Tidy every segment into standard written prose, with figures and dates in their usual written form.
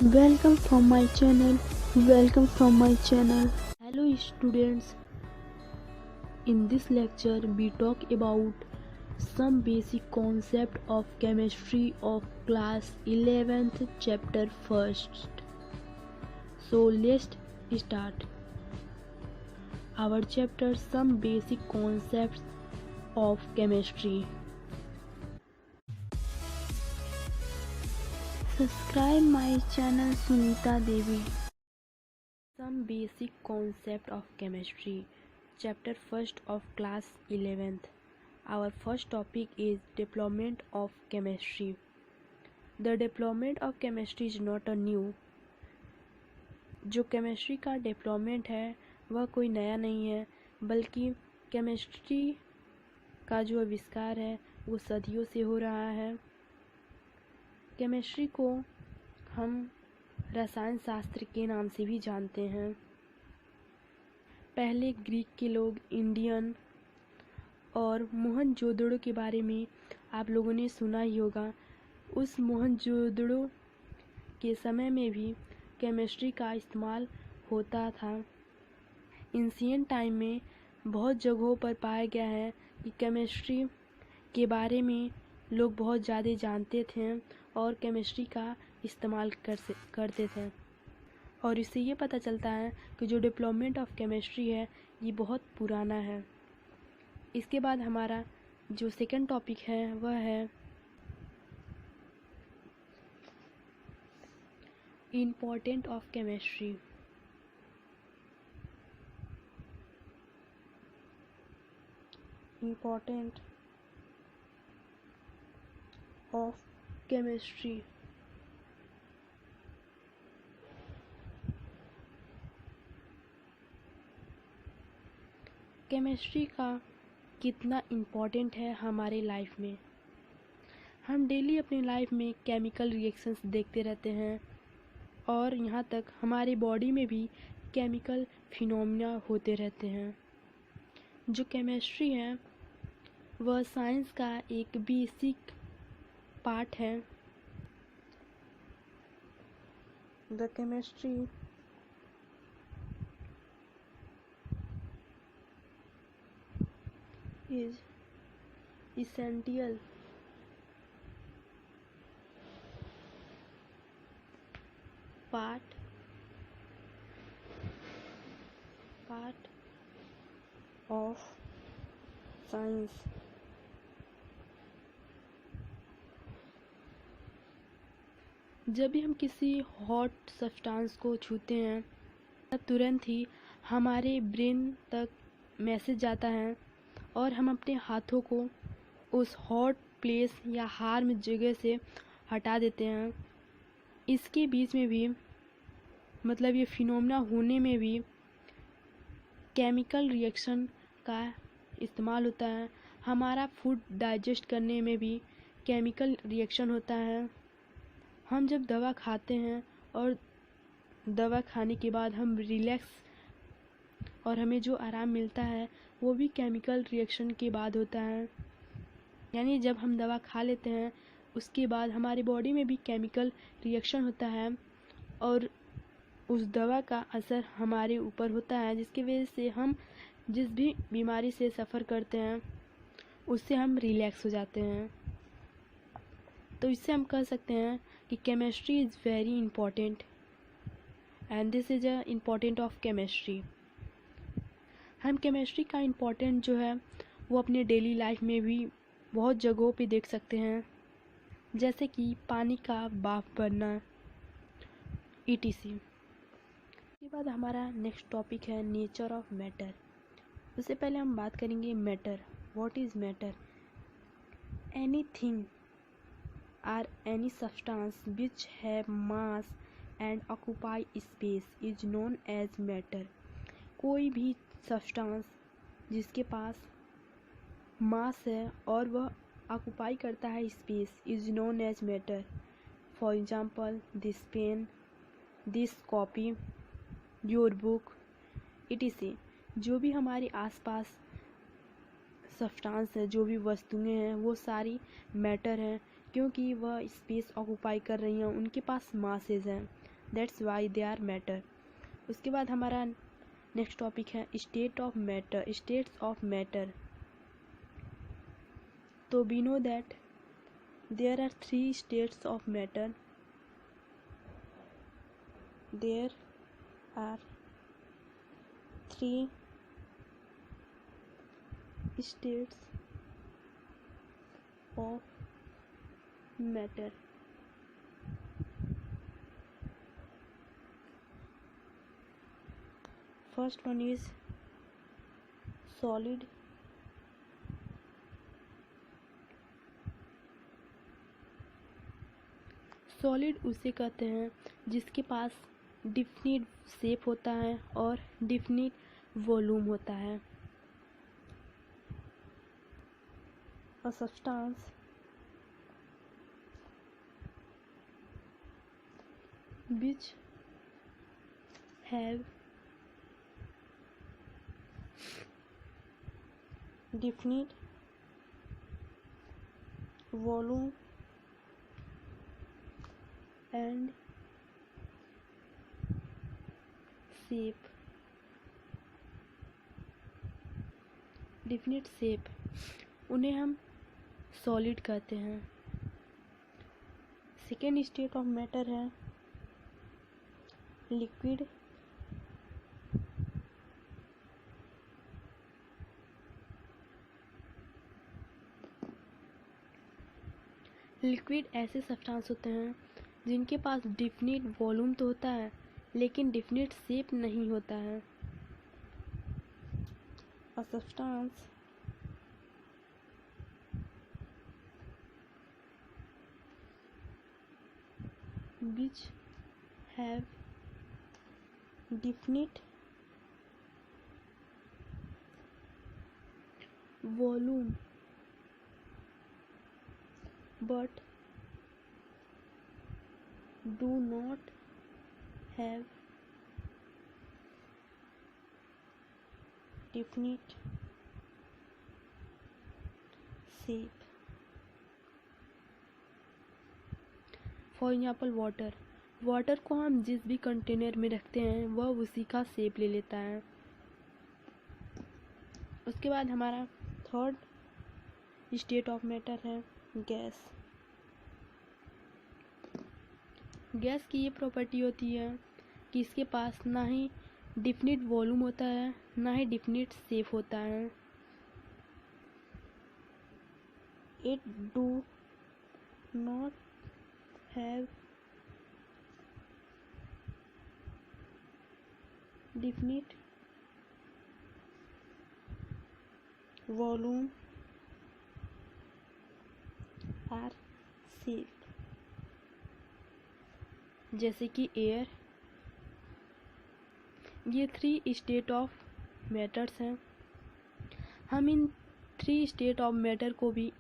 Welcome from my channel. Welcome from my channel. Hello students. In this lecture we talk about some basic concept of chemistry of class 11th chapter first. So let's start our chapter some basic concepts of chemistry. Subscribe my channel Sunita Devi. Some basic concept of chemistry. Chapter first of class 11th. Our first topic is development of chemistry. The development of chemistry is not a new. जो chemistry का development है वह कोई नया नहीं है, बल्कि chemistry का जो आविष्कार है वो सदियों से हो रहा है। केमिस्ट्री को हम रसायन शास्त्र के नाम से भी जानते हैं। पहले ग्रीक के लोग इंडियन और मोहनजोदड़ो के बारे में आप लोगों ने सुना ही होगा। उस मोहनजोदड़ो के समय में भी केमिस्ट्री का इस्तेमाल होता था। एंशिएंट टाइम में बहुत जगहों पर पाया गया है कि केमिस्ट्री के बारे में लोग बहुत ज़्यादा जानते थे और केमिस्ट्री का इस्तेमाल करते थे, और इससे ये पता चलता है कि जो डेवलपमेंट ऑफ केमिस्ट्री है ये बहुत पुराना है। इसके बाद हमारा जो सेकंड टॉपिक है वह है important of chemistry. Important of chemistry. Chemistry का कितना इम्पोर्टेंट है हमारे लाइफ में। हम डेली अपनी लाइफ में केमिकल रिएक्शंस देखते रहते हैं और यहाँ तक हमारे बॉडी में भी केमिकल फिनोमिना होते रहते हैं। जो केमिस्ट्री है वह साइंस का एक बेसिक पार्ट है। The chemistry is essential part of science। जब भी हम किसी हॉट सब्सटेंस को छूते हैं तब तुरंत ही हमारे ब्रेन तक मैसेज जाता है और हम अपने हाथों को उस हॉट प्लेस या हार्म जगह से हटा देते हैं। इसके बीच में भी मतलब ये फिनोमेना होने में भी केमिकल रिएक्शन का इस्तेमाल होता है। हमारा फूड डाइजेस्ट करने में भी केमिकल रिएक्शन होता है। हम जब दवा खाते हैं और दवा खाने के बाद हम रिलैक्स और हमें जो आराम मिलता है वो भी केमिकल रिएक्शन के बाद होता है। यानी जब हम दवा खा लेते हैं उसके बाद हमारे बॉडी में भी केमिकल रिएक्शन होता है और उस दवा का असर हमारे ऊपर होता है, जिसकी वजह से हम जिस भी बीमारी से सफ़र करते हैं उससे हम रिलैक्स हो जाते हैं। तो इससे हम कह सकते हैं कि chemistry is very important and this is a important of chemistry. हम केमिस्ट्री का इम्पोर्टेंट जो है वो अपने डेली लाइफ में भी बहुत जगहों पे देख सकते हैं, जैसे कि पानी का भाप बनना ETC। इसके बाद हमारा नेक्स्ट टॉपिक है नेचर ऑफ मैटर। उससे पहले हम बात करेंगे matter. What is matter? Anything or any substance which have mass and occupy space is known as matter। कोई भी सब्सटेंस जिसके पास मास है और वह ऑक्यूपाई करता है space is known as matter. For example this pen, this copy, your book etc। जो भी हमारे आसपास सब्सटेंस है, जो भी वस्तुएं हैं वो सारी मैटर हैं, क्योंकि वह स्पेस ऑक्यूपाई कर रही हैं, उनके पास मासेज हैं। That's why they are matter. उसके बाद हमारा नेक्स्ट टॉपिक है state of matter, states of matter. तो we know that there are 3 states of matter. There are 3 states of matter. First one is solid, solid उसे कहते हैं जिसके पास definite shape होता है और डिफिनिट वॉल्यूम होता है। A substance which have definite volume and shape, definite shape, उन्हें हम सॉलिड कहते हैं। सेकेंड स्टेट ऑफ मैटर है लिक्विड, लिक्विड ऐसे सब्सटेंस होते हैं जिनके पास डिफिनिट वॉल्यूम तो होता है लेकिन डिफिनिट शेप नहीं होता है। A substance which have definite volume but do not have definite shape। For example water, water को हम जिस भी कंटेनर में रखते हैं वह उसी का शेप ले लेता है। उसके बाद हमारा थर्ड स्टेट ऑफ मैटर है गैस। गैस की ये प्रॉपर्टी होती है कि इसके पास ना ही डिफिनिट वॉल्यूम होता है ना ही डिफिनिट शेप होता है। It do not have definite volume or shape, जैसे कि एयर। ये 3 स्टेट ऑफ मैटर्स हैं। हम इन 3 स्टेट ऑफ मैटर को भी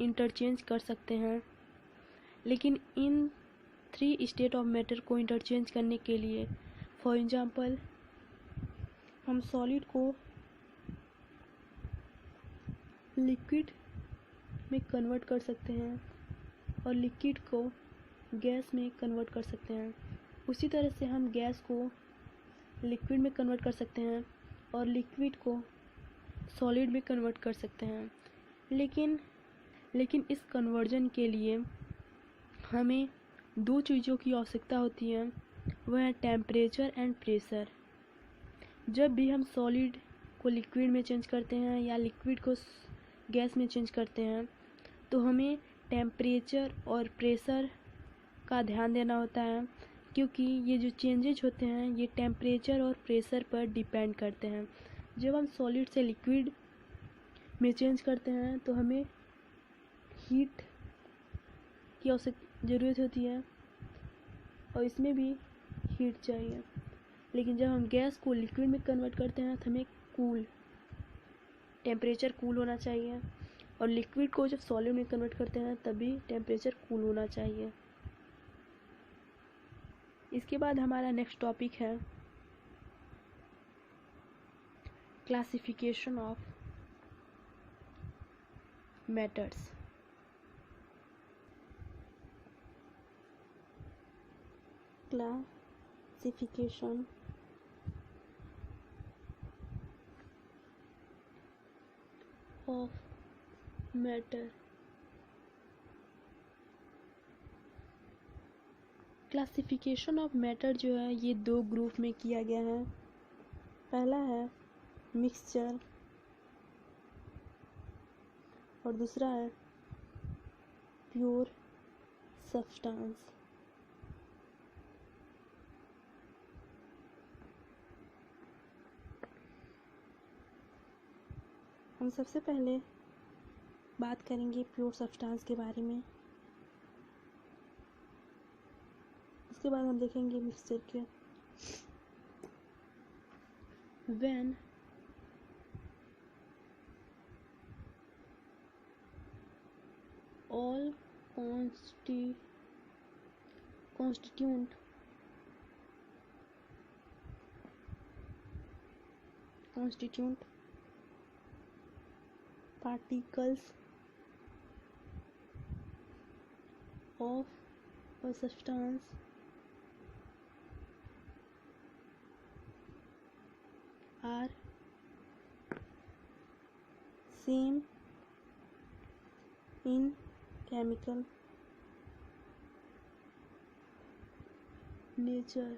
इंटरचेंज कर सकते हैं, लेकिन इन 3 स्टेट ऑफ मैटर को इंटरचेंज करने के लिए फॉर एग्जांपल हम सॉलिड को लिक्विड में कन्वर्ट कर सकते हैं और लिक्विड को गैस में कन्वर्ट कर सकते हैं। उसी तरह से हम गैस को लिक्विड में कन्वर्ट कर सकते हैं और लिक्विड को सॉलिड में कन्वर्ट कर सकते हैं। लेकिन इस कन्वर्जन के लिए हमें 2 चीज़ों की आवश्यकता होती है, वह है टेम्परेचर एंड प्रेशर। जब भी हम सॉलिड को लिक्विड में चेंज करते हैं या लिक्विड को गैस में चेंज करते हैं तो हमें टेम्परेचर और प्रेशर का ध्यान देना होता है, क्योंकि ये जो चेंजेज होते हैं ये टेम्परेचर और प्रेशर पर डिपेंड करते हैं। जब हम सॉलिड से लिक्विड में चेंज करते हैं तो हमें हीट की ज़रूरत होती है और इसमें भी हीट चाहिए। लेकिन जब हम गैस को लिक्विड में कन्वर्ट करते हैं तो हमें टेम्परेचर कूल होना चाहिए और लिक्विड को जब सॉलिड में कन्वर्ट करते हैं तभी टेम्परेचर कूल होना चाहिए। इसके बाद हमारा नेक्स्ट टॉपिक है classification of matters. Classification classification of matter. Classification of matter जो है ये दो ग्रुप में किया गया है। पहला है मिक्सचर और दूसरा है प्योर सब्सटेंस। हम सबसे पहले बात करेंगे प्योर सब्सटेंस के बारे में, उसके बाद हम देखेंगे मिक्सचर के। When all constituent particles of a substance are same in chemical nature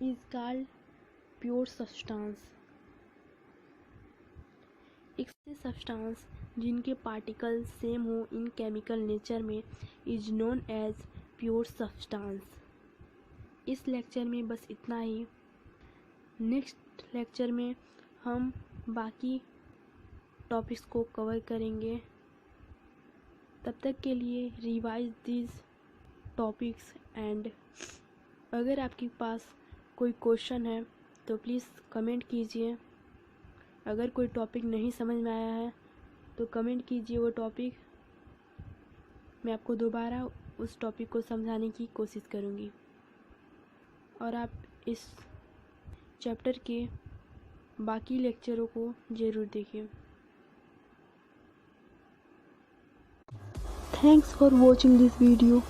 is called pure substance। एक सब्सटेंस जिनके पार्टिकल सेम हो इन केमिकल नेचर में is known as pure substance. इस लेक्चर में बस इतना ही। नेक्स्ट लेक्चर में हम बाकी टॉपिक्स को कवर करेंगे। तब तक के लिए रिवाइज दिस टॉपिक्स एंड अगर आपके पास कोई क्वेश्चन है तो प्लीज़ कमेंट कीजिए। अगर कोई टॉपिक नहीं समझ में आया है तो कमेंट कीजिए वो टॉपिक, मैं आपको दोबारा उस टॉपिक को समझाने की कोशिश करूँगी। और आप इस चैप्टर के बाकी लेक्चरों को ज़रूर देखिए। Thanks for watching this video.